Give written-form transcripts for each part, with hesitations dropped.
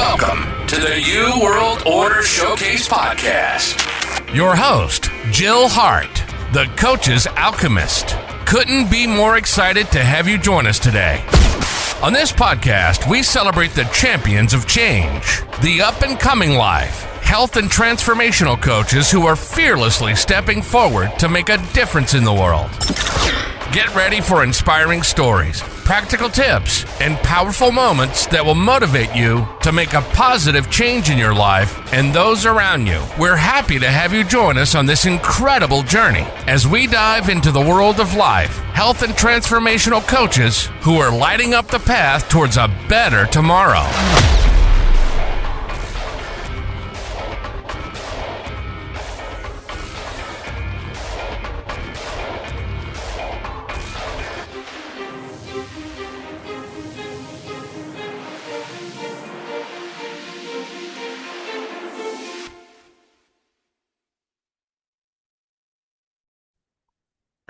Welcome to the New World Order Showcase Podcast. Your host, Jill Hart, the coach's alchemist. Couldn't be more excited to have you join us today. On this podcast, we celebrate the champions of change, the up-and-coming life, health and transformational coaches who are fearlessly stepping forward to make a difference in the world. Get ready for inspiring stories, practical tips, and powerful moments that will motivate you to make a positive change in your life and those around you. We're happy to have you join us on this incredible journey as we dive into the world of life, health, and transformational coaches who are lighting up the path towards a better tomorrow.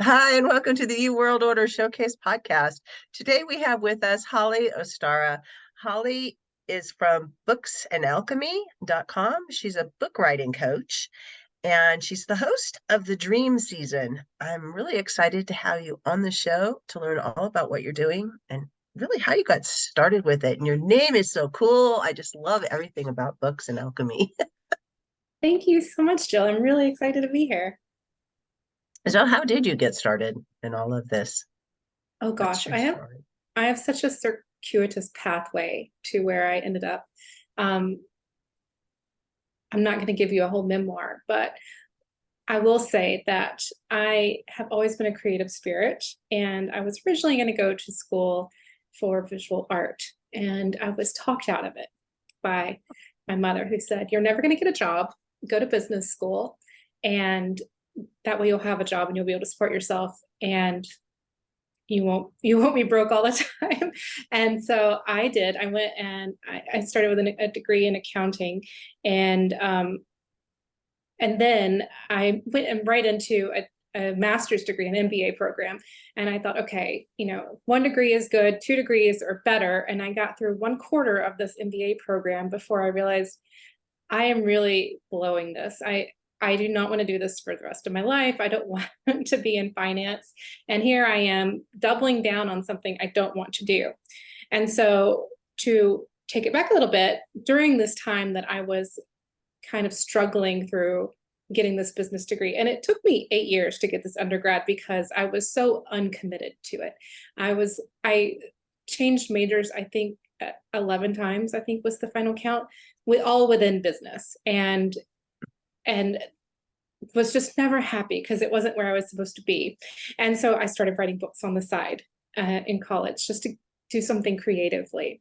Hi, and welcome to the New World Order Showcase Podcast. Today we have with us Holly Ostara. Holly is from booksandalchemy.com. She's a book writing coach, and she's the host of the Dream Season. I'm really excited to have you on the show to learn all about what you're doing and really how you got started with it. And your name is so cool. I just love everything about books and alchemy. Thank you so much, Jill. I'm really excited to be here. So how did you get started in all of this? Oh gosh, I have such a circuitous pathway to where I ended up. I'm not going to give you a whole memoir, but I will say that I have always been a creative spirit, and I was originally going to go to school for visual art, and I was talked out of it by my mother, who said, "You're never going to get a job. Go to business school, and that way you'll have a job and you'll be able to support yourself, and you won't be broke all the time." And so I did. I went and I started with a degree in accounting, and then I went right into a master's degree, an MBA program. And I thought, okay, 1 degree is good, 2 degrees are better. And I got through 1/4 of this MBA program before I realized I am really blowing this. I do not want to do this for the rest of my life. I don't want to be in finance. And here I am doubling down on something I don't want to do. And so to take it back a little bit, during this time that I was kind of struggling through getting this business degree, and it took me 8 years to get this undergrad because I was so uncommitted to it. I changed majors, I think 11 times, I think was the final count, all within business. And was just never happy because it wasn't where I was supposed to be. And so I started writing books on the side in college just to do something creatively.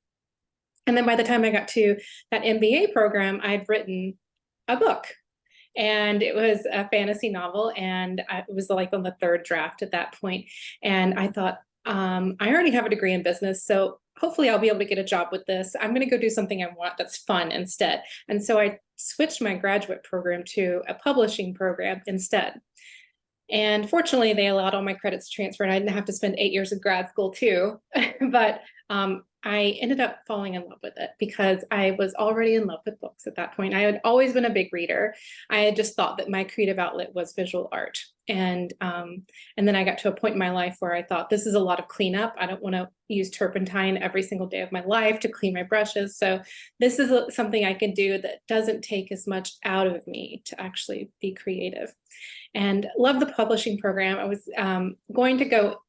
And then by the time I got to that MBA program, I had written a book, and it was a fantasy novel, and it was like on the 3rd draft at that point. And I thought, I already have a degree in business, so hopefully I'll be able to get a job with this. I'm going to go do something I want that's fun instead. And so I switched my graduate program to a publishing program instead. And fortunately, they allowed all my credits to transfer, and I didn't have to spend 8 years of grad school too. But I ended up falling in love with it because I was already in love with books at that point. I had always been a big reader. I had just thought that my creative outlet was visual art. And then I got to a point in my life where I thought, this is a lot of cleanup. I don't want to use turpentine every single day of my life to clean my brushes. So this is something I can do that doesn't take as much out of me to actually be creative. And love the publishing program. I was going to go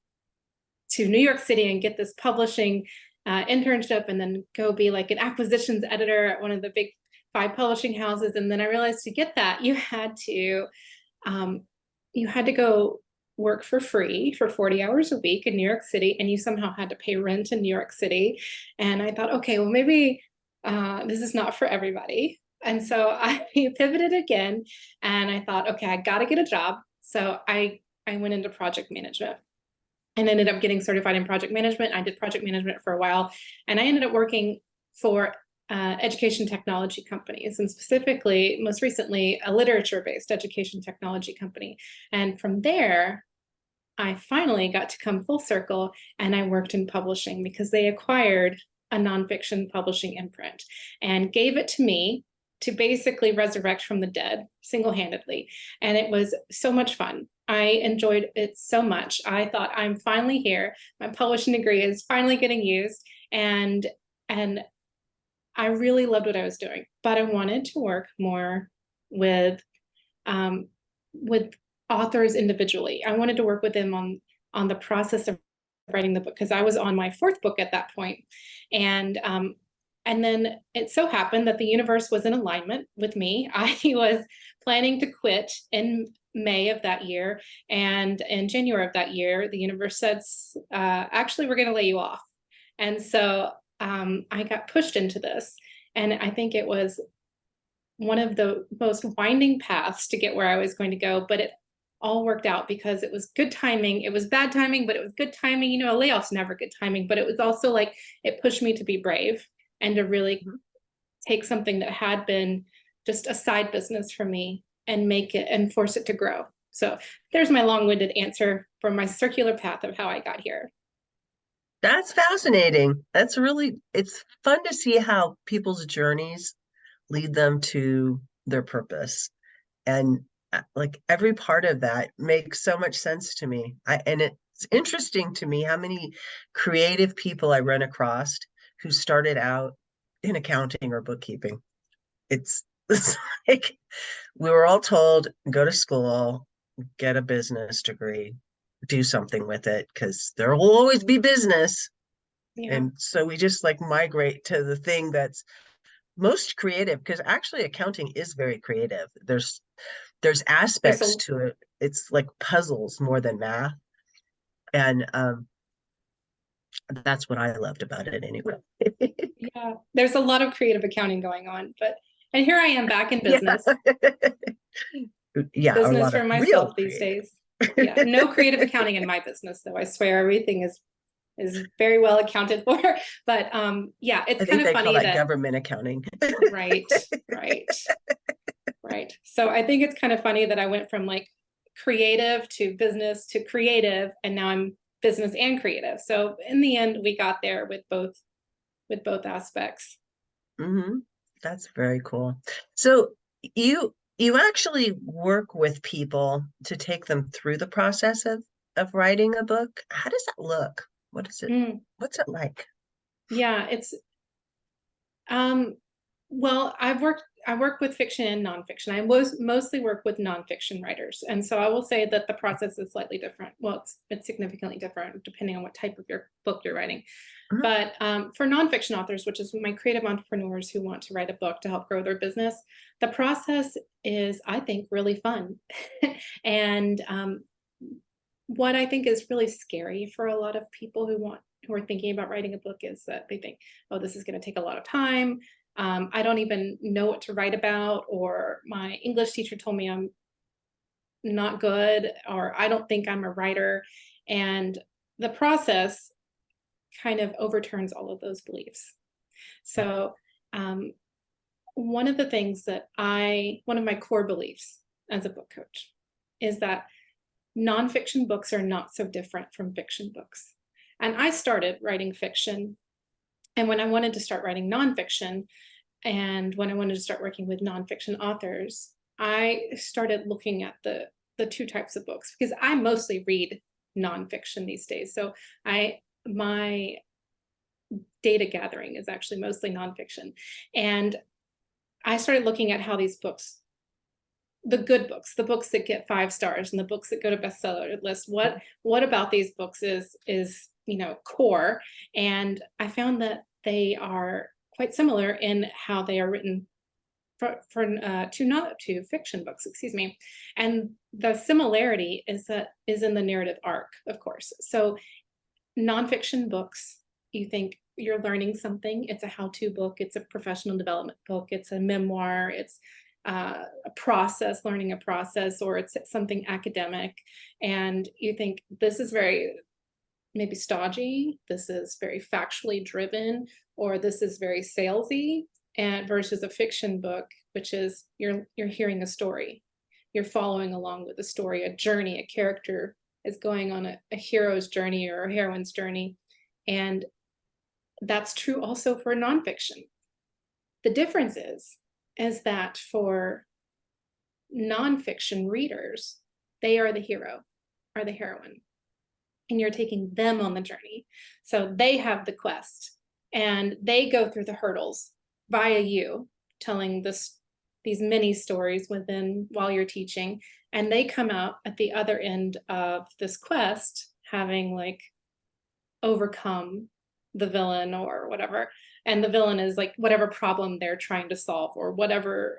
to New York City and get this publishing internship, and then go be like an acquisitions editor at one of the big 5 publishing houses. And then I realized to get that, you had to go work for free for 40 hours a week in New York City, and you somehow had to pay rent in New York City. And I thought, okay, well, maybe this is not for everybody. And so I pivoted again, and I thought, okay, I got to get a job. So I went into project management and ended up getting certified in project management. I did project management for a while, and I ended up working for education technology companies, and specifically, most recently, a literature-based education technology company. And from there, I finally got to come full circle, and I worked in publishing because they acquired a nonfiction publishing imprint and gave it to me to basically resurrect from the dead single-handedly. And it was so much fun. I enjoyed it so much. I thought, I'm finally here. My publishing degree is finally getting used. And I really loved what I was doing, but I wanted to work more with authors individually. I wanted to work with them on the process of writing the book, because I was on my fourth book at that point. And then it so happened that the universe was in alignment with me. I was planning to quit in May of that year. And in January of that year, the universe said, actually, we're going to lay you off. And so I got pushed into this. And I think it was one of the most winding paths to get where I was going to go. But it all worked out because it was good timing. It was bad timing, but it was good timing. You know, a layoff's never good timing, but it was also like, it pushed me to be brave and to really take something that had been just a side business for me and make it and force it to grow. So there's my long-winded answer for my circular path of how I got here. That's fascinating. It's fun to see how people's journeys lead them to their purpose. And like every part of that makes so much sense to me. And it's interesting to me how many creative people I run across who started out in accounting or bookkeeping. It's like we were all told, go to school, get a business degree, do something with it, because there will always be business. Yeah. And so we just like migrate to the thing that's most creative, because actually accounting is very creative. There's aspects to it. It's like puzzles more than math. And that's what I loved about it anyway. Yeah, there's a lot of creative accounting going on, and here I am back in business. Yeah, business a lot for of myself real these days. Yeah, no creative accounting in my business, though. I swear everything is very well accounted for. But yeah, it's kind of funny call that that government accounting. right. So I think it's kind of funny that I went from like creative to business to creative, and now I'm business and creative. So in the end, we got there with both aspects. Mm-hmm. That's very cool. So you actually work with people to take them through the process of writing a book. How does that look? What is it? What's it like? Yeah, it's well, I work with fiction and nonfiction. I mostly work with nonfiction writers, and so I will say that the process is slightly different. Well, it's significantly different depending on what type of your book you're writing. Mhm. But for nonfiction authors, which is my creative entrepreneurs who want to write a book to help grow their business, the process is, I think, really fun. And what I think is really scary for a lot of people who are thinking about writing a book is that they think, oh, this is going to take a lot of time. I don't even know what to write about, or my English teacher told me I'm not good, or I don't think I'm a writer. And the process kind of overturns all of those beliefs. So one of my core beliefs as a book coach is that nonfiction books are not so different from fiction books. And I started writing fiction. And when I wanted to start writing nonfiction, and when I wanted to start working with nonfiction authors, I started looking at the two types of books, because I mostly read nonfiction these days. So my data gathering is actually mostly nonfiction. And I started looking at how these books, the good books, the books that get 5 stars and the books that go to bestseller lists, what about these books is core. And I found that they are quite similar in how they are written to fiction books, excuse me. And the similarity is in the narrative arc, of course. So nonfiction books, you think you're learning something. It's a how-to book. It's a professional development book. It's a memoir. It's a process, learning a process, or it's something academic. And you think this is very maybe stodgy. This is very factually driven, or this is very salesy. And versus a fiction book, which is you're hearing a story. You're following along with a story, a journey, a character is going on a hero's journey or a heroine's journey. And That's true also for nonfiction. The difference is that for nonfiction readers, they are the hero or the heroine, and you're taking them on the journey. So they have the quest and they go through the hurdles via you telling these mini stories within while you're teaching, and they come out at the other end of this quest having like overcome the villain or whatever, and the villain is like whatever problem they're trying to solve or whatever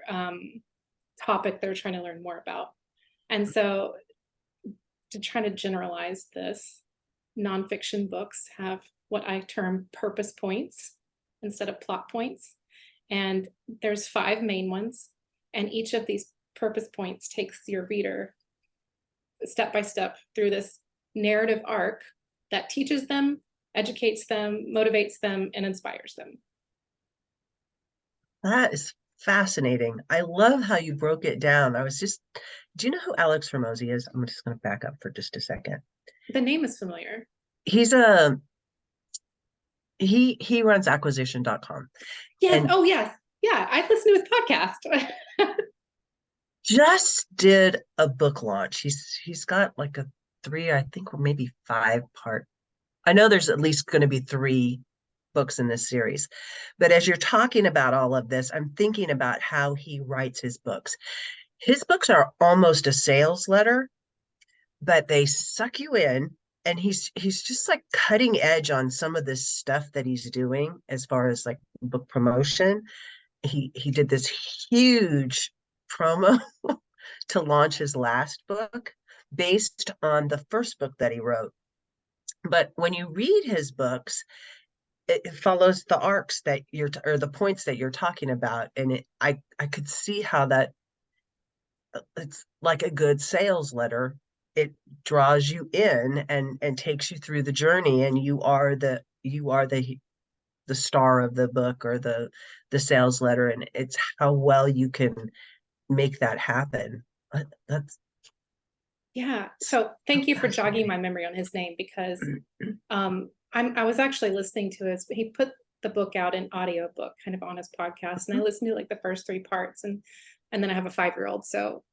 topic they're trying to learn more about. And so to try to generalize this, nonfiction books have what I term purpose points instead of plot points. And there's 5 main ones. And each of these purpose points takes your reader step by step through this narrative arc that teaches them, educates them, motivates them, and inspires them. That is fascinating. I love how you broke it down. Do you know who Alex Hormozy is? I'm just going to back up for just a second. The name is familiar. He runs acquisition.com. Yes. Oh, yes. Yeah. I listened to his podcast. Just did a book launch. He's got like a 3, I think, or maybe 5-part. I know there's at least going to be 3 books in this series. But as you're talking about all of this, I'm thinking about how he writes his books. His books are almost a sales letter, but they suck you in. And he's just like cutting edge on some of this stuff that he's doing as far as like book promotion. He did this huge promo to launch his last book based on the first book that he wrote. But when you read his books, it follows the arcs that or the points that you're talking about. And I could see how that it's like a good sales letter. It draws you in and takes you through the journey, and you are the star of the book or the sales letter, and it's how well you can make that happen. That's Yeah. So thank you for jogging my memory on his name, because I was actually listening to he put the book out in audio book kind of on his podcast, and I listened to like the first 3 parts, and then I have a 5-year-old, so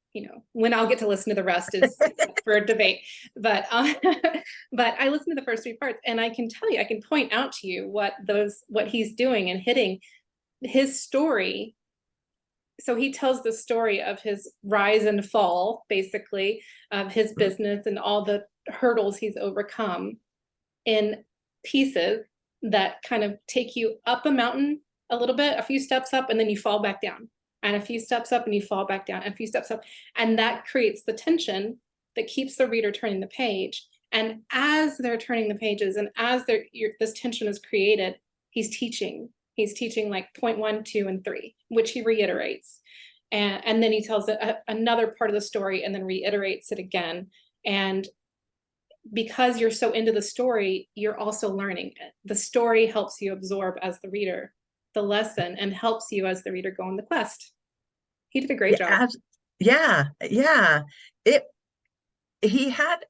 when I'll get to listen to the rest is for a debate. But but I listened to the first 3 parts, and I can tell you, I can point out to you what he's doing and hitting his story. So he tells the story of his rise and fall, basically, of his business and all the hurdles he's overcome in pieces that kind of take you up a mountain a little bit, a few steps up, and then you fall back down, and a few steps up and you fall back down, and a few steps up. And that creates the tension that keeps the reader turning the page. And as they're turning the pages and as this tension is created, he's teaching like point 1, 2, and 3, which he reiterates. And then he tells another part of the story and then reiterates it again. And because you're so into the story, you're also learning it. The story helps you absorb as the reader the lesson and helps you as the reader go on the quest. He did a great job. Yeah. He had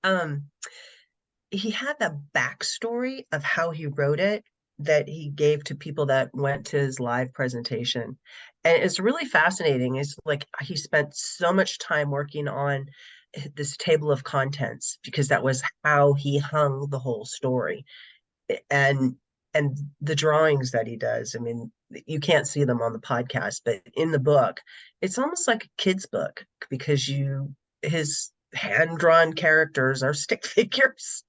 the backstory of how he wrote it that he gave to people that went to his live presentation. And it's really fascinating. It's like he spent so much time working on this table of contents because that was how he hung the whole story. And the drawings that he does, I mean, you can't see them on the podcast, but in the book, it's almost like a kid's book because his hand-drawn characters are stick figures,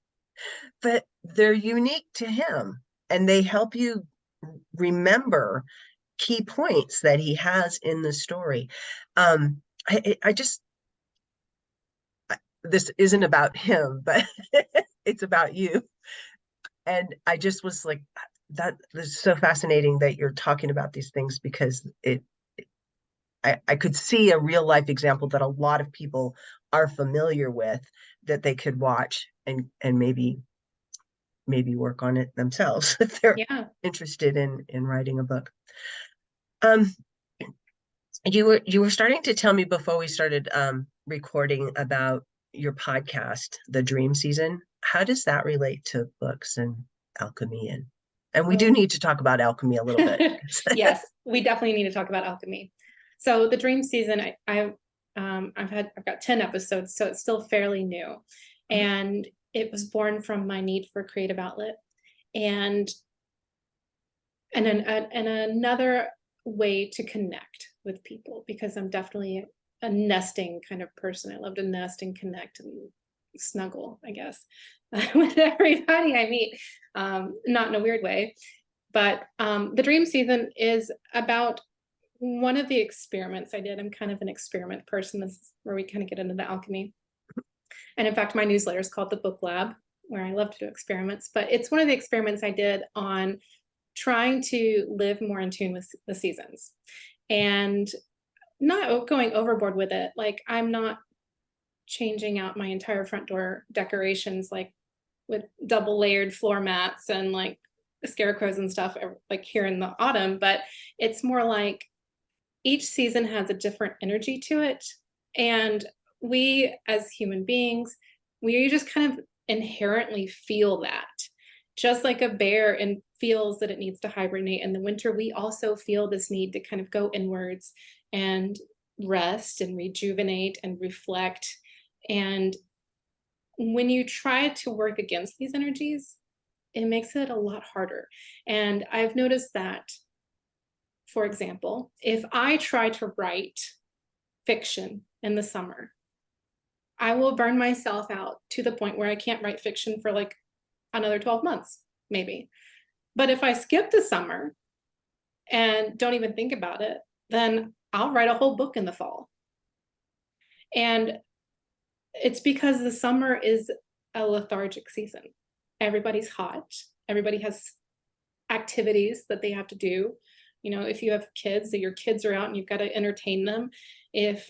but they're unique to him. And they help you remember key points that he has in the story. This isn't about him, but it's about you. And I just was like, that is so fascinating that you're talking about these things, because I could see a real life example that a lot of people are familiar with that they could watch and maybe work on it themselves if they're interested in writing a book. You were starting to tell me before we started recording about your podcast, The Dream Season. How does that relate to books and alchemy? And And we do need to talk about alchemy a little bit. Yes, we definitely need to talk about alchemy. So the dream season, I've got 10 episodes, so it's still fairly new. And it was born from my need for creative outlet. And another way to connect with people, because I'm definitely a nesting kind of person. I love to nest and connect and snuggle, I guess, with everybody I meet, not in a weird way. But the dream season is about one of the experiments I did. I'm kind of an experiment person. This is where we kind of get into the alchemy. And in fact, my newsletter is called The Book Lab, where I love to do experiments. But it's one of the experiments I did on trying to live more in tune with the seasons and not going overboard with it. Like, I'm not changing out my entire front door decorations, like with double layered floor mats and like scarecrows and stuff, like here in the autumn. But it's more like each season has a different energy to it. And we as human beings, we just kind of inherently feel that. Just like a bear and feels that it needs to hibernate in the winter, we also feel this need to kind of go inwards and rest and rejuvenate and reflect. And when you try to work against these energies, it makes it a lot harder. And I've noticed that, for example, if I try to write fiction in the summer, I will burn myself out to the point where I can't write fiction for like another 12 months, maybe. But if I skip the summer and don't even think about it, then I'll write a whole book in the fall. And it's because the summer is a lethargic season. Everybody's hot. Everybody has activities that they have to do. You know, if you have kids, that your kids are out and you've got to entertain them. If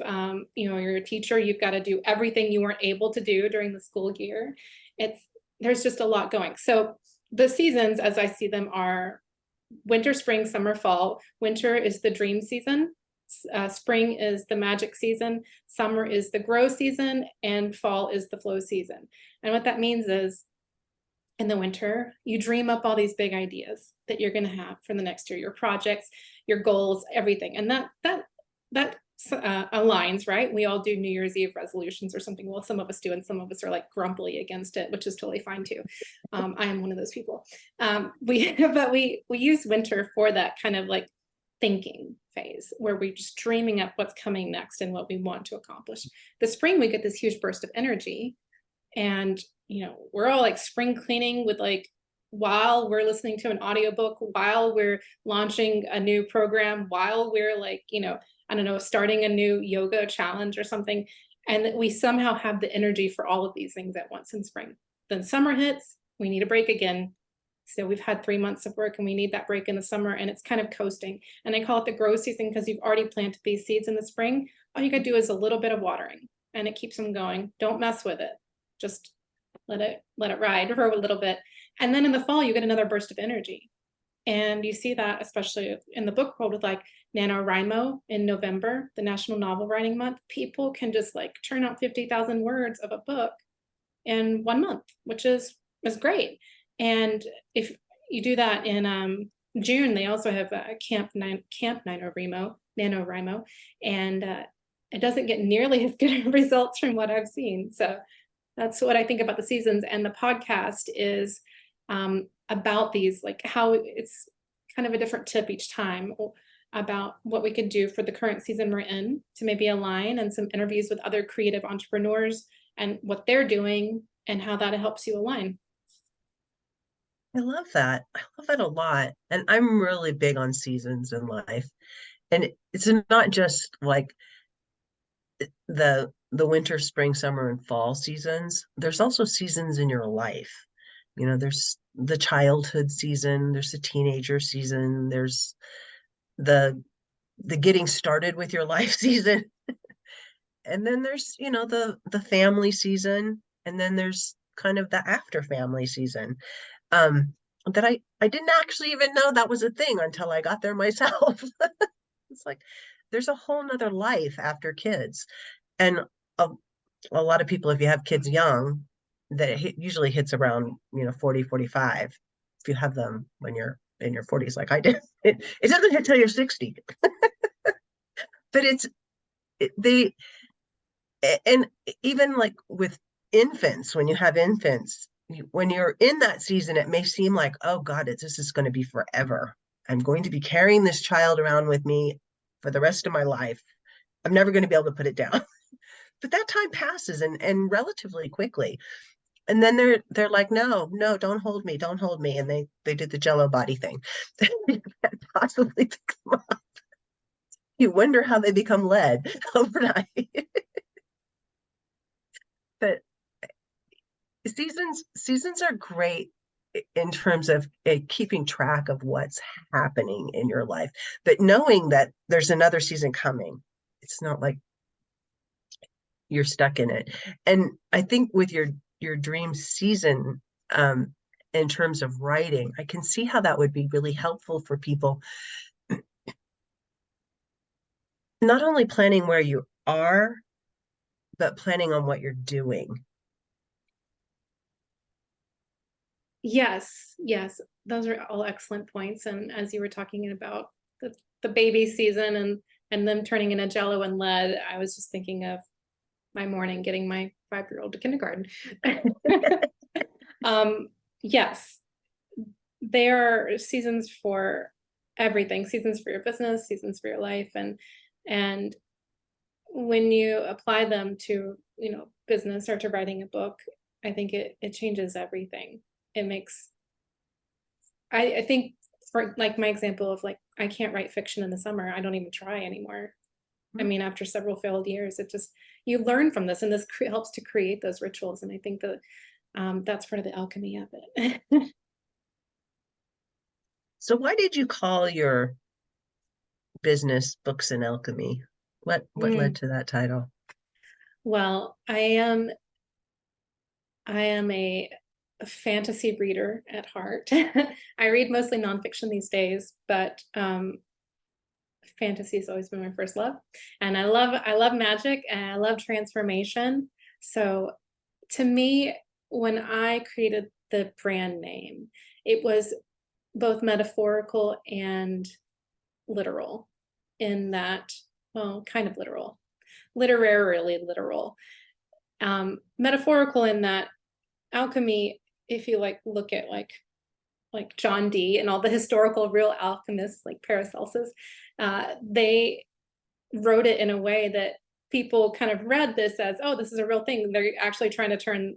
you're a teacher, you've got to do everything you weren't able to do during the school year. There's just a lot going. So the seasons, as I see them, are winter, spring, summer, fall. Winter is the dream season. Spring is the magic season. Summer is the grow season, and fall is the flow season. And what that means is, in the winter, you dream up all these big ideas that you're going to have for the next year, your projects, your goals, everything. And that aligns, right? We all do New Year's Eve resolutions or something. Well, some of us do, and some of us are like grumpily against it, which is totally fine too. I am one of those people. We use winter for that kind of like thinking phase where we're just dreaming up what's coming next and what we want to accomplish. The spring, we get this huge burst of energy, and we're all like spring cleaning with like, while we're listening to an audiobook, while we're launching a new program, while we're like, I don't know, starting a new yoga challenge or something. And that we somehow have the energy for all of these things at once in spring. Then summer hits, we need a break again. So we've had 3 months of work and we need that break in the summer, and it's kind of coasting. And I call it the grow season because you've already planted these seeds in the spring. All you gotta do is a little bit of watering and it keeps them going. Don't mess with it. Just let it ride for a little bit. And then in the fall, you get another burst of energy. And you see that especially in the book world with like NaNoWriMo in November, the National Novel Writing Month. People can just like turn out 50,000 words of a book in 1 month, which is great. And if you do that in June, they also have Camp NaNoWriMo, and it doesn't get nearly as good results from what I've seen. So that's what I think about the seasons. And the podcast is about these, like how it's kind of a different tip each time about what we could do for the current season we're in to maybe align, and some interviews with other creative entrepreneurs and what they're doing and how that helps you align. I love that. I love that a lot. And I'm really big on seasons in life. And it's not just like the winter, spring, summer, and fall seasons. There's also seasons in your life. There's the childhood season, there's the teenager season, there's the getting started with your life season. And then there's, the family season, and then there's kind of the after family season. That I didn't actually even know that was a thing until I got there myself. It's like there's a whole nother life after kids. And a lot of people, if you have kids young, that it usually hits around 40, 45. if you have them when you're in your 40s, like I did. It doesn't hit till you're 60. But they, and even like with infants, when you have infants, when you're in that season, it may seem like, oh God, this is going to be forever. I'm going to be carrying this child around with me for the rest of my life. I'm never going to be able to put it down. But that time passes and relatively quickly. And then they're like, no, don't hold me. And they did the Jello body thing. You can't possibly pick them up. You wonder how they become lead overnight. But seasons are great in terms of keeping track of what's happening in your life, but knowing that there's another season coming. It's not like you're stuck in it. And I think with your dream season, in terms of writing, I can see how that would be really helpful for people, not only planning where you are, but planning on what you're doing. Yes, those are all excellent points. And as you were talking about the baby season and them turning into Jello and lead, I was just thinking of my morning getting my 5-year-old to kindergarten. Yes, there are seasons for everything, seasons for your business, seasons for your life, and when you apply them to, business or to writing a book, I think it changes everything. It makes, I think, for like my example of like, I can't write fiction in the summer. I don't even try anymore. I mean, after several failed years, you learn from this, and this helps to create those rituals. And I think that that's part of the alchemy of it. So why did you call your business Books and Alchemy? What led to that title? Well, I am a fantasy reader at heart. I read mostly nonfiction these days, but fantasy has always been my first love. And I love magic and I love transformation. So to me, when I created the brand name, it was both metaphorical and literal, in that, well, kind of literal, literarily literal. Metaphorical in that alchemy, if you look at like John Dee and all the historical real alchemists like Paracelsus, they wrote it in a way that people kind of read this as, oh, this is a real thing. They're actually trying to turn,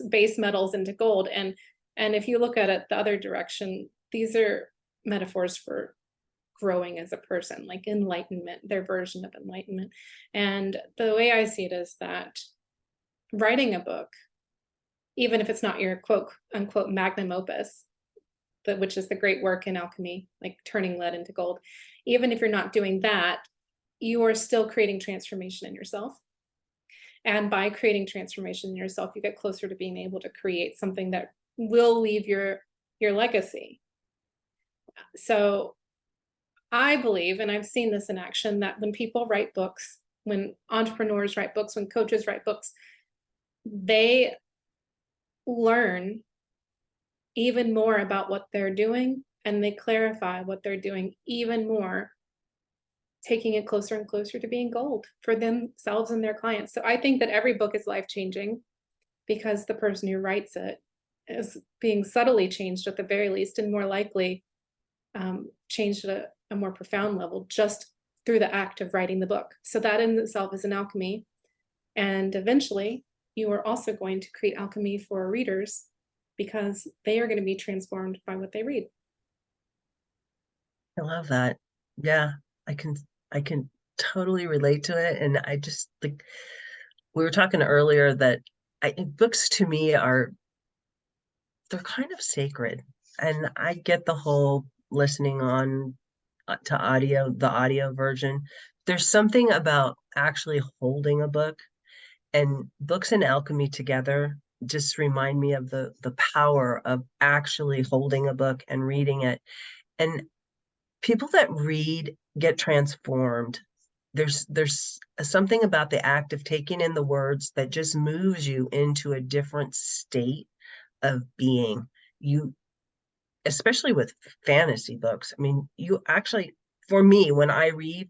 base metals into gold. And if you look at it the other direction, these are metaphors for growing as a person, like enlightenment, their version of enlightenment. And the way I see it is that writing a book, even if it's not your quote unquote magnum opus, which is the great work in alchemy, like turning lead into gold, even if you're not doing that, you are still creating transformation in yourself. And by creating transformation in yourself, you get closer to being able to create something that will leave your legacy. So I believe, and I've seen this in action, that when people write books, when entrepreneurs write books, when coaches write books, they learn even more about what they're doing, and they clarify what they're doing even more, taking it closer and closer to being gold for themselves and their clients. So I think that every book is life-changing because the person who writes it is being subtly changed at the very least, and more likely changed at a more profound level just through the act of writing the book. So that in itself is an alchemy. And eventually you are also going to create alchemy for readers, because they are going to be transformed by what they read. I love that. Yeah, I can totally relate to it. And I just like, we were talking earlier that books to me they're kind of sacred. And I get the whole listening on to the audio version. There's something about actually holding a book, and Books and Alchemy together just remind me of the power of actually holding a book and reading it. And people that read get transformed. There's something about the act of taking in the words that just moves you into a different state of being. especially with fantasy books. I mean, you actually, for me, when I read,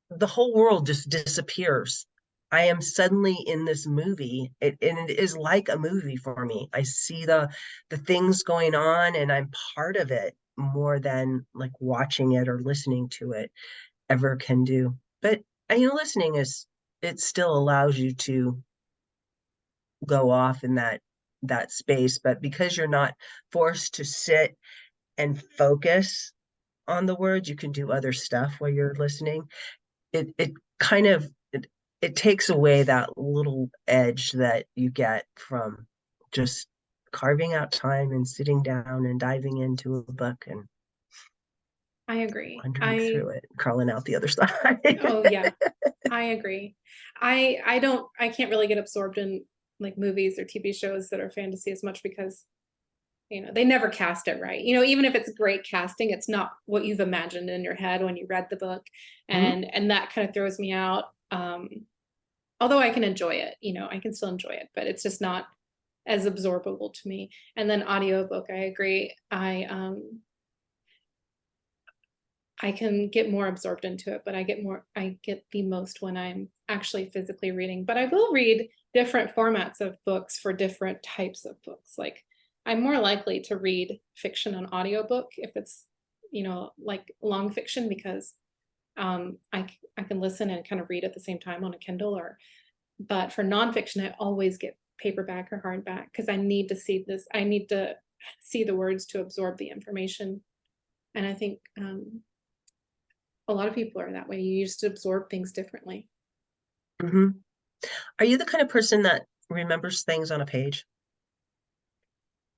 the whole world just disappears. I am suddenly in this movie, and it is like a movie for me. I see the things going on, and I'm part of it more than like watching it or listening to it ever can do. But listening is, it still allows you to go off in that space. But because you're not forced to sit and focus on the words, you can do other stuff while you're listening. It kind of it takes away that little edge that you get from just carving out time and sitting down and diving into a book and I agree. wandering through it, crawling out the other side. Oh yeah, I agree. I can't really get absorbed in like movies or TV shows that are fantasy as much because they never cast it right. Even if it's great casting, it's not what you've imagined in your head when you read the book, Mhm. and that kind of throws me out. Although I can enjoy it, I can still enjoy it, but it's just not as absorbable to me. And then audiobook, I agree. I can get more absorbed into it, but I get the most when I'm actually physically reading. But I will read different formats of books for different types of books. Like I'm more likely to read fiction on audiobook if it's, like long fiction, because I can listen and kind of read at the same time on a Kindle, but for nonfiction, I always get paperback or hardback because I need to see this. I need to see the words to absorb the information. And I think a lot of people are that way. You used to absorb things differently. Mhm. Are you the kind of person that remembers things on a page?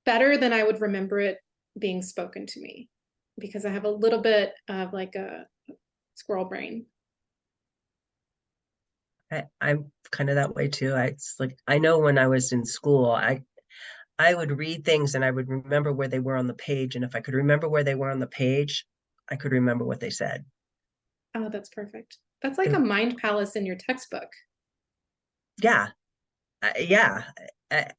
Better than I would remember it being spoken to me, because I have a little bit of like a squirrel brain. I'm kind of that way too. It's like I know when I was in school, I would read things and I would remember where they were on the page, and if I could remember where they were on the page, I could remember what they said. Oh, that's perfect. That's like a It- mind palace in your textbook. yeah, yeah. I,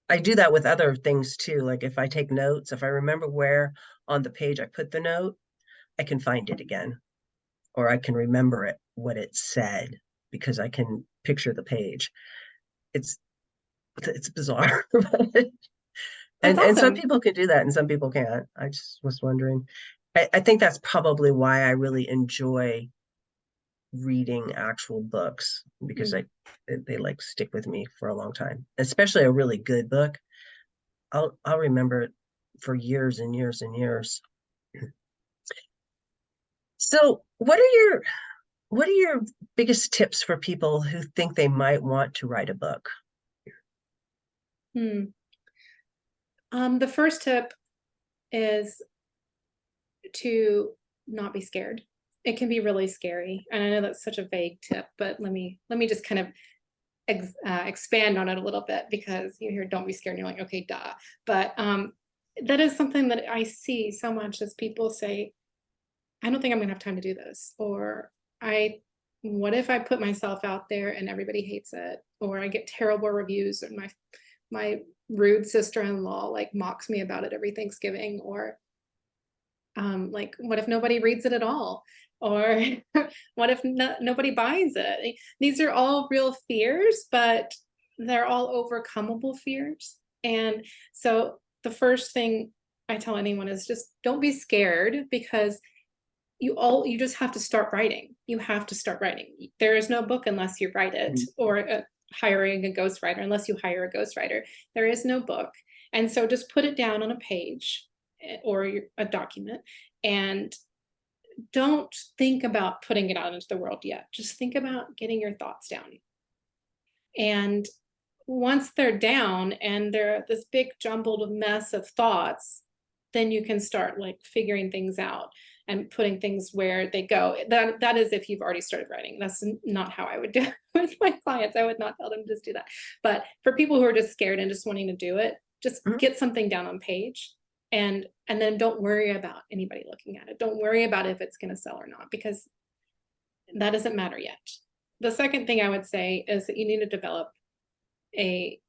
I do that with other things too. Like if I take notes, if I remember where on the page I put the note, I can find it again, or I can remember what it said because I can picture the page. It's it's bizarre. That's And some awesome. people can do that and some people can't. I just was wondering. I think that's probably why I really enjoy reading actual books because Mm. they like stick with me for a long time, especially a really good book. I'll remember it for years and years and years. So what are your biggest tips for people who think they might want to write a book? Hmm. The first tip is to not be scared. It can be really scary, and I know that's such a vague tip, but let me just kind of expand on it a little bit, because you hear "don't be scared" and you're like, okay, duh. But that is something that I see so much, as people say, "I don't think I'm gonna have time to do this," or "I what if I put myself out there and everybody hates it, or I get terrible reviews, and my rude sister-in-law like mocks me about it every Thanksgiving," or like, what if nobody reads it at all? Or what if nobody buys it? These are all real fears, but they're all overcomable fears. And so the first thing I tell anyone is just don't be scared, because you just have to start writing. You have to start writing. There is no book unless you write it, or hiring a ghostwriter unless you hire a ghostwriter. There is no book. And so just put it down on a page, or a document, and don't think about putting it out into the world yet. Just think about getting your thoughts down. And once they're down and they're this big jumbled mess of thoughts, then you can start like figuring things out and putting things where they go. That is if you've already started writing. That's not how I would do it with my clients. I would not tell them to just do that. But for people who are just scared and just wanting to do it, just Mhm. get something down on page, and then don't worry about anybody looking at it. Don't worry about if it's going to sell or not, because that doesn't matter yet. The second thing I would say is that you need to develop a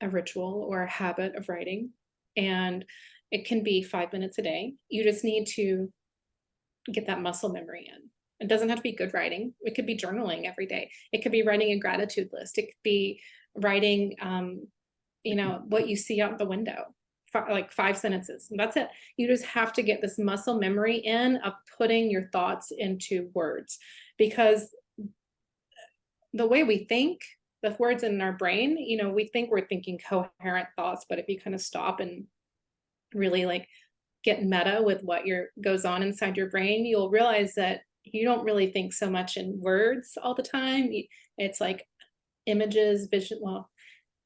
ritual or a habit of writing. And It can be 5 minutes a day. You just need to get that muscle memory in. It doesn't have to be good writing. It could be journaling every day. It could be writing a gratitude list. It could be writing, what you see out the window, like 5 sentences. And that's it. You just have to get this muscle memory in of putting your thoughts into words, because the way we think, the words in our brain, we think we're thinking coherent thoughts, but if you kind of stop and really like get meta with what goes on inside your brain, you'll realize that you don't really think so much in words all the time. It's like images, vision. Well,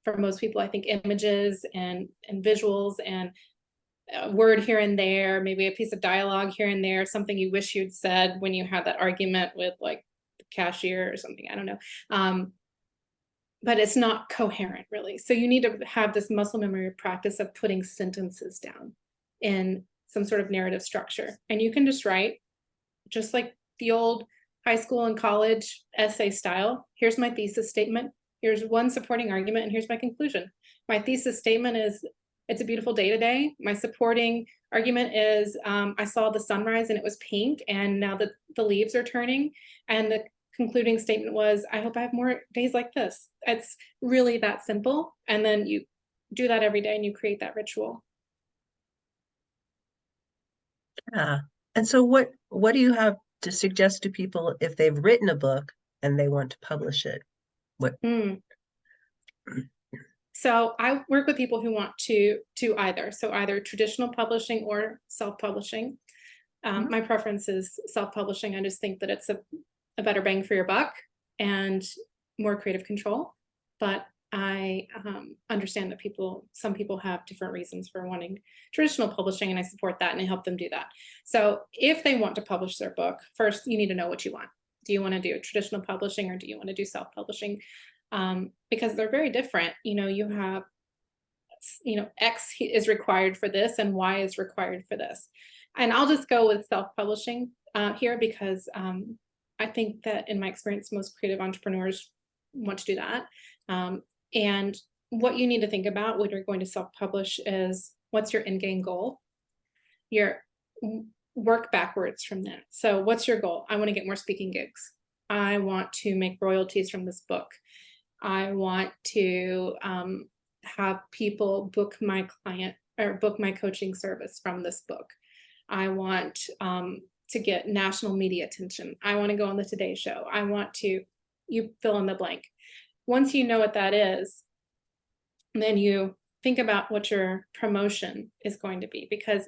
for most people, I think images and visuals and a word here and there, maybe a piece of dialogue here and there, something you wish you'd said when you had that argument with like the cashier or something. I don't know. But it's not coherent really. So you need to have this muscle memory practice of putting sentences down in some sort of narrative structure. And you can just write just like the old high school and college essay style. Here's my thesis statement. Here's one supporting argument, and here's my conclusion. My thesis statement is, it's a beautiful day today. My supporting argument is, I saw the sunrise and it was pink, and now the leaves are turning. And the concluding statement was, I hope I have more days like this. It's really that simple. And then you do that every day and you create that ritual. Yeah. And so what do you have to suggest to people if they've written a book and they want to publish it? What? So I work with people who want to either. So either traditional publishing or self-publishing. My preference is self-publishing. I just think that it's a better bang for your buck and more creative control. But I understand that some people have different reasons for wanting traditional publishing, and I support that and I help them do that. So if they want to publish their book, first you need to know what you want. Do you want to do traditional publishing or do you want to do self-publishing? Because they're very different. You have, X is required for this and Y is required for this. And I'll just go with self-publishing here because I think that in my experience, most creative entrepreneurs want to do that. And what you need to think about when you're going to self-publish is, what's your end game goal? Work backwards from that. So what's your goal? I want to get more speaking gigs. I want to make royalties from this book. I want to have people book my client or book my coaching service from this book. I want to get national media attention. I want to go on the Today Show. I want to, you fill in the blank. Once you know what that is, then you think about what your promotion is going to be, because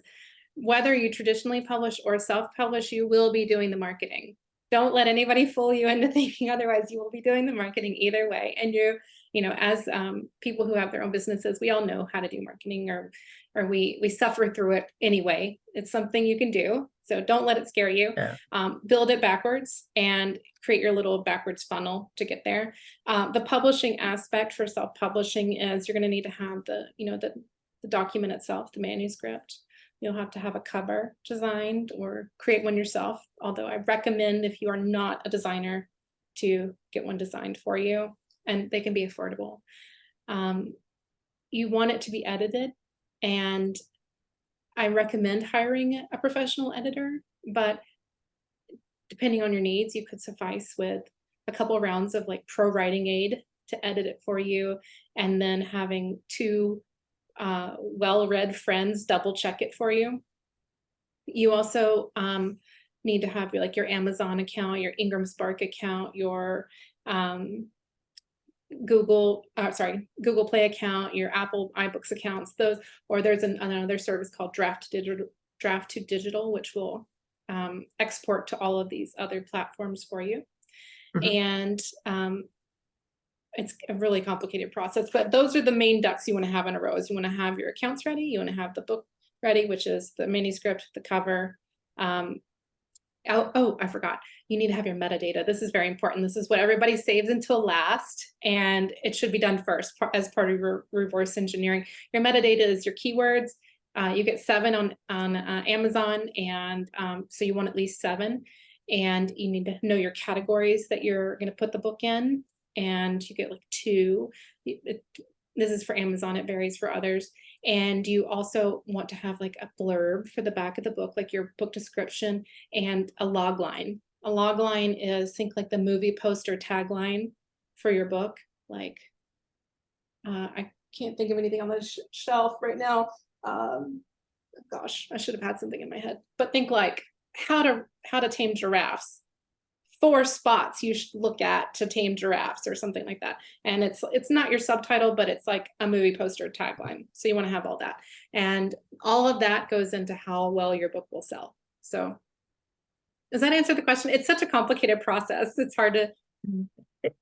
whether you traditionally publish or self-publish, you will be doing the marketing. Don't let anybody fool you into thinking otherwise. You will be doing the marketing either way. And as people who have their own businesses, we all know how to do marketing, or we suffer through it anyway. It's something you can do. So don't let it scare you. Yeah. Build it backwards and create your little backwards funnel to get there. The publishing aspect for self-publishing is you're going to need to have the document itself, the manuscript. You'll have to have a cover designed or create one yourself. Although I recommend, if you are not a designer, to get one designed for you, and they can be affordable. You want it to be edited, and I recommend hiring a professional editor, but depending on your needs, you could suffice with a couple of rounds of like pro writing aid to edit it for you, and then having two well-read friends double check it for you. You also need to have your Amazon account, your Ingram Spark account, your Google Play account, your Apple iBooks accounts. There's another service called Draft to Digital, which will export to all of these other platforms for you. And it's a really complicated process, but those are the main ducks you want to have in a row. Is you want to have your accounts ready, you want to have the book ready, which is the manuscript, the cover. I forgot. You need to have your metadata. This is very important. This is what everybody saves until last, and it should be done first as part of your reverse engineering. Your metadata is your keywords. You get 7 on Amazon, and so you want at least 7. And you need to know your categories that you're going to put the book in, and you get 2. this is for Amazon, it varies for others. And you also want to have like a blurb for the back of the book, like your book description, and a log line. A log line is, think like the movie poster tagline for your book. Like, I can't think of anything on the shelf right now. Gosh, I should have had something in my head, but think like how to tame giraffes. 4 spots you should look at to tame giraffes or something like that. And it's not your subtitle, but it's like a movie poster tagline. So you want to have all that. And all of that goes into how well your book will sell. So does that answer the question? It's such a complicated process. It's hard to.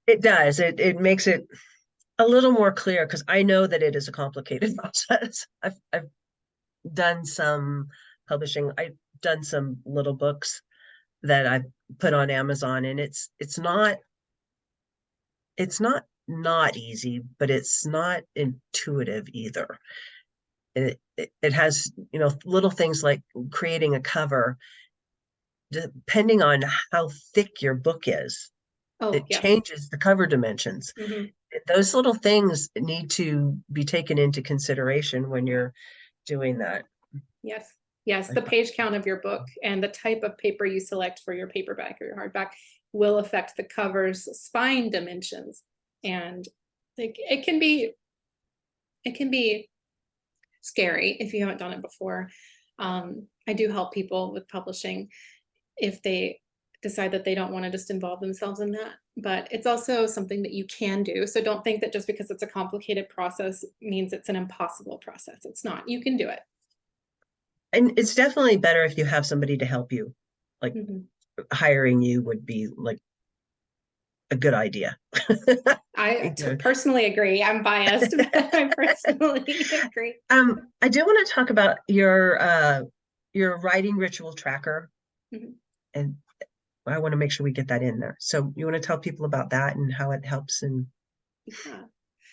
It does. It makes it a little more clear, because I know that it is a complicated process. I've done some publishing. I've done some little books that I've put on Amazon, and it's not easy, but it's not intuitive either. It has, little things like creating a cover, depending on how thick your book is. It Yes. changes the cover dimensions. Mm-hmm. Those little things need to be taken into consideration when you're doing that. Yes. The page count of your book and the type of paper you select for your paperback or your hardback will affect the cover's spine dimensions. And it can be scary if you haven't done it before. I do help people with publishing if they decide that they don't want to just involve themselves in that. But it's also something that you can do. So don't think that just because it's a complicated process means it's an impossible process. It's not. You can do it. And it's definitely better if you have somebody to help you. Like hiring you would be like a good idea. I personally agree. I'm biased, but I personally agree. I do want to talk about your writing ritual tracker, and I want to make sure we get that in there. So you want to tell people about that and how it helps? And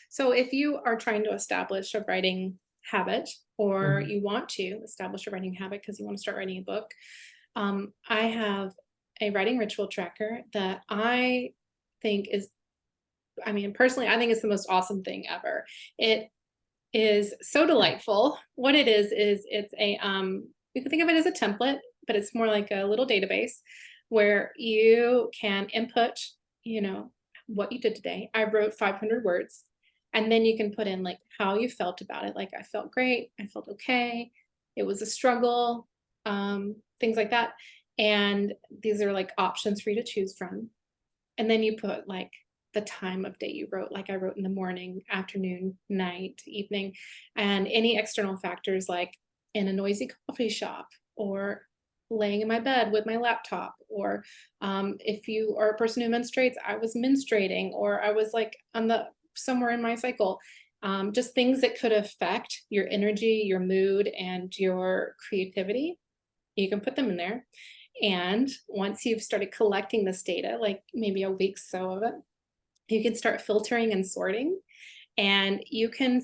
so if you are trying to establish a writing habit, or you want to establish a writing habit because you want to start writing a book, I have a writing ritual tracker that I think is, personally, I think it's the most awesome thing ever. It is so delightful. What it is it's a, you can think of it as a template, but it's more like a little database where you can input, what you did today. I wrote 500 words. And then you can put in like how you felt about it. Like, I felt great. I felt okay. It was a struggle, things like that. And these are like options for you to choose from. And then you put like the time of day you wrote, like I wrote in the morning, afternoon, night, evening, and any external factors like in a noisy coffee shop, or laying in my bed with my laptop, or if you are a person who menstruates, I was menstruating, or I was like somewhere in my cycle, just things that could affect your energy, your mood, and your creativity. You can put them in there. And once you've started collecting this data, like maybe a week so of it, you can start filtering and sorting, and you can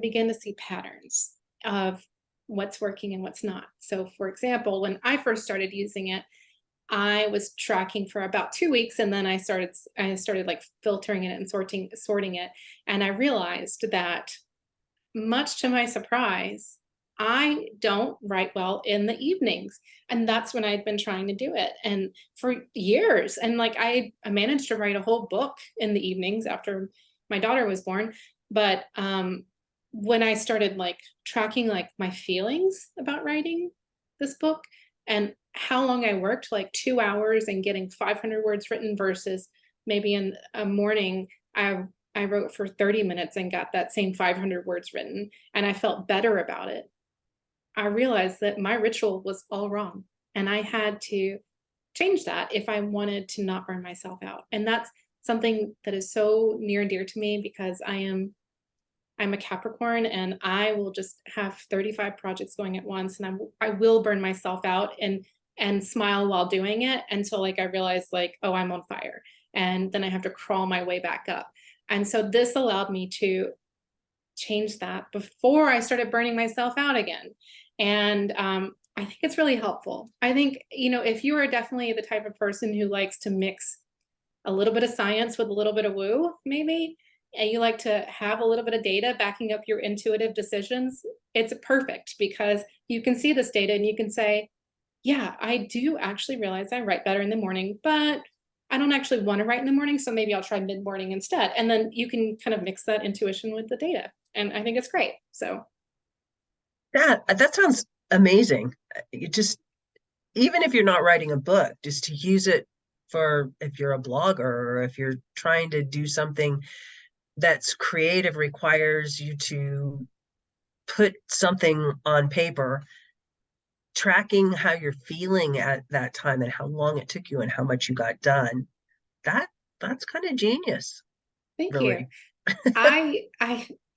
begin to see patterns of what's working and what's not. So for example, when I first started using it, I was tracking for about 2 weeks, and then I started like filtering it and sorting it. And I realized that, much to my surprise, I don't write well in the evenings. And that's when I'd been trying to do it, and for years. And like I managed to write a whole book in the evenings after my daughter was born. But when I started like tracking like my feelings about writing this book and how long I worked, like 2 hours and getting 500 words written versus maybe in a morning, I wrote for 30 minutes and got that same 500 words written, and I felt better about it. I realized that my ritual was all wrong, and I had to change that if I wanted to not burn myself out. And that's something that is so near and dear to me, because I'm a Capricorn, and I will just have 35 projects going at once, and I will burn myself out and smile while doing it until like I realize like, oh, I'm on fire, and then I have to crawl my way back up. And so this allowed me to change that before I started burning myself out again. And I think it's really helpful. I think, if you are definitely the type of person who likes to mix a little bit of science with a little bit of woo, maybe, and you like to have a little bit of data backing up your intuitive decisions, it's perfect because you can see this data and you can say, yeah, I do actually realize I write better in the morning, but I don't actually want to write in the morning, so maybe I'll try mid-morning instead. And then you can kind of mix that intuition with the data. And I think it's great. So that sounds amazing. You just, even if you're not writing a book, just to use it for, if you're a blogger or if you're trying to do something that's creative, requires you to put something on paper, tracking how you're feeling at that time and how long it took you and how much you got done. That's kind of genius. thank Really. you.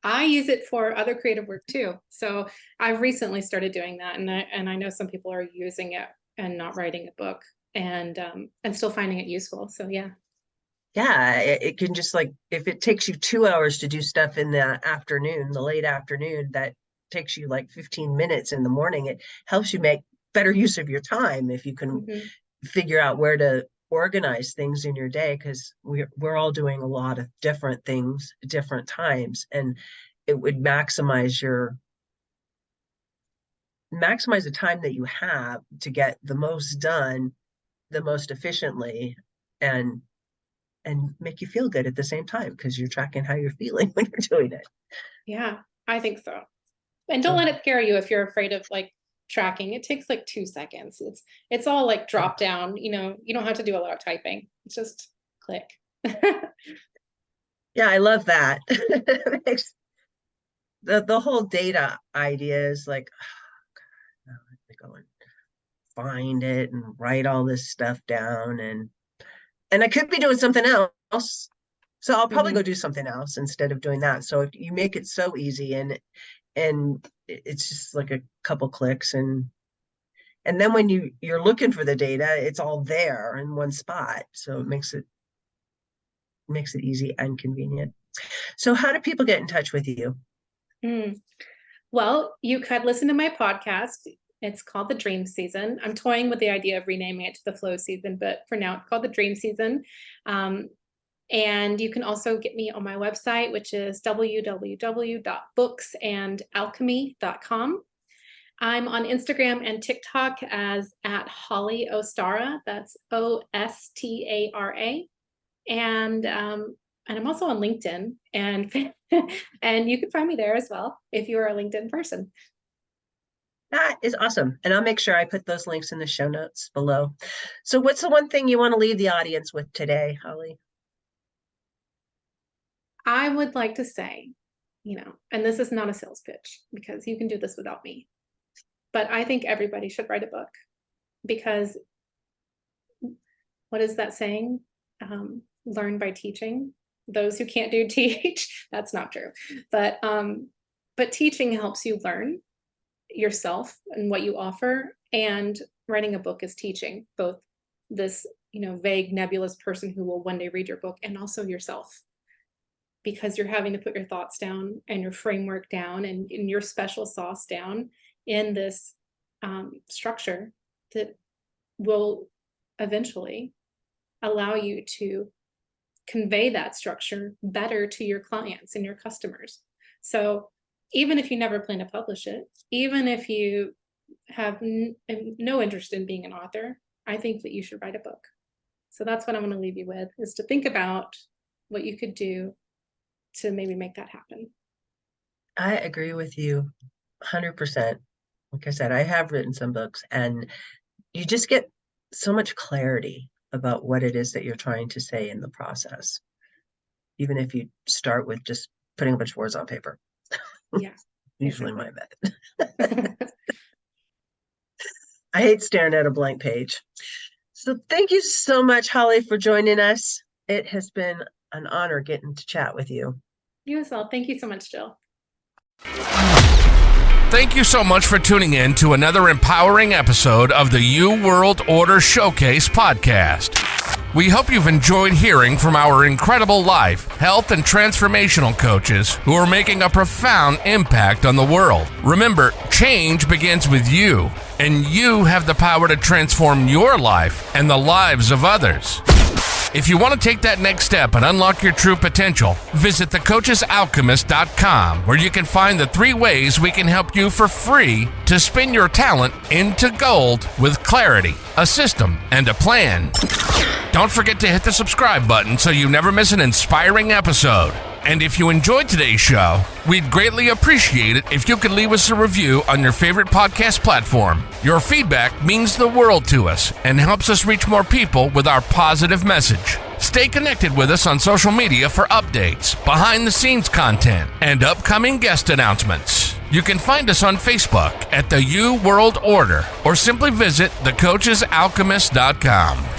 I use it for other creative work too. So I've recently started doing that, and I know some people are using it and not writing a book and still finding it useful. So yeah. Yeah, it can just, like, if it takes you 2 hours to do stuff in the afternoon, the late afternoon, that takes you like 15 minutes in the morning. It helps you make better use of your time if you can figure out where to organize things in your day, because we're all doing a lot of different things at different times, and it would maximize the time that you have to get the most done the most efficiently, and make you feel good at the same time because you're tracking how you're feeling when you're doing it. Yeah, I think so. And don't let it scare you if you're afraid of like tracking. It takes like 2 seconds. It's all like drop down, you don't have to do a lot of typing. It's just click. Yeah, I love that. The whole data idea is like, oh, God, I have to go and find it and write all this stuff down, and I could be doing something else. So I'll probably go do something else instead of doing that. So if you make it so easy, and it's just like a couple clicks, and then when you're looking for the data, it's all there in one spot. So it makes it easy and convenient. So how do people get in touch with you? Well, you could listen to my podcast. It's called The Dream Season. I'm toying with the idea of renaming it to The Flow Season, but for now it's called The Dream Season. And you can also get me on my website, which is www.booksandalchemy.com. I'm on Instagram and TikTok as @Holly Ostara. That's Ostara. And I'm also on LinkedIn, and and you can find me there as well if you are a LinkedIn person. That is awesome. And I'll make sure I put those links in the show notes below. So what's the one thing you want to leave the audience with today, Holly? I would like to say, and this is not a sales pitch because you can do this without me, but I think everybody should write a book, because what is that saying? Learn by teaching. Those who can't do teach. That's not true. But teaching helps you learn yourself and what you offer, and writing a book is teaching both this vague nebulous person who will one day read your book, and also yourself, because you're having to put your thoughts down and your framework down and your special sauce down in this structure that will eventually allow you to convey that structure better to your clients and your customers. So even if you never plan to publish it, even if you have no interest in being an author, I think that you should write a book. So that's what I'm going to leave you with, is to think about what you could do to maybe make that happen. I agree with you 100%. Like I said, I have written some books, and you just get so much clarity about what it is that you're trying to say in the process, even if you start with just putting a bunch of words on paper. Yeah. Usually my method. I hate staring at a blank page. So thank you so much, Holly, for joining us. It has been an honor getting to chat with you. You as well. Thank you so much, Jill. Thank you so much for tuning in to another empowering episode of the You World Order Showcase podcast. We hope you've enjoyed hearing from our incredible life, health, and transformational coaches who are making a profound impact on the world. Remember, change begins with you, and you have the power to transform your life and the lives of others. If you want to take that next step and unlock your true potential, visit thecoachesalchemist.com, where you can find the 3 ways we can help you for free to spin your talent into gold with clarity, a system, and a plan. Don't forget to hit the subscribe button so you never miss an inspiring episode. And if you enjoyed today's show, we'd greatly appreciate it if you could leave us a review on your favorite podcast platform. Your feedback means the world to us and helps us reach more people with our positive message. Stay connected with us on social media for updates, behind-the-scenes content, and upcoming guest announcements. You can find us on Facebook at the U World Order or simply visit thecoachesalchemist.com.